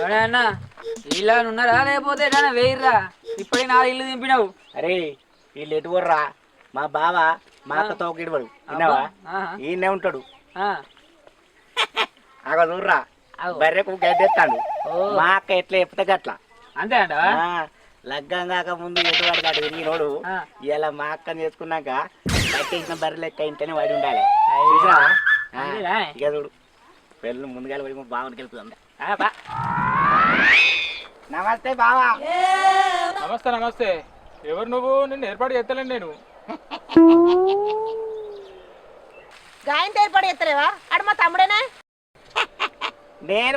ఎవడన్నా ఇలా ఉన్నారా లేకపోతే ఏదైనా వేయర్రా ఇప్పటికి నా ఇల్లు దింపినావు. అరే వీళ్ళు ఎటు పోర్రా మా బావ మా అక్క తోకిడవాడు విన్నావా ఈయనే ఉంటాడు. అగ చూర్రా బర్రెకు గడ్డెత్తాడు. మా అక్క ఎట్లా చెప్తే గట్లా అంతే అంట. లగ్గం కాక ముందు ఎటువంటి కాడు విరిగినోడు ఇలా మా అక్కని చేసుకున్నాక కట్టేసిన బర్రె లెక్క ఇంటనే వాడి ఉండాలి. ఇక చూడు పెళ్ళి ముందుగా పడి బావనికి వెళ్తుంది. నమస్తే బావా. నమస్తే నమస్తే. ఎవరు నువ్వు? నిన్ను ఏర్పాటు చేస్తలేను నేను. గాయంతో ఏర్పాటు చేస్తలేవా? అడు మా తమ్ముడేనా? నేను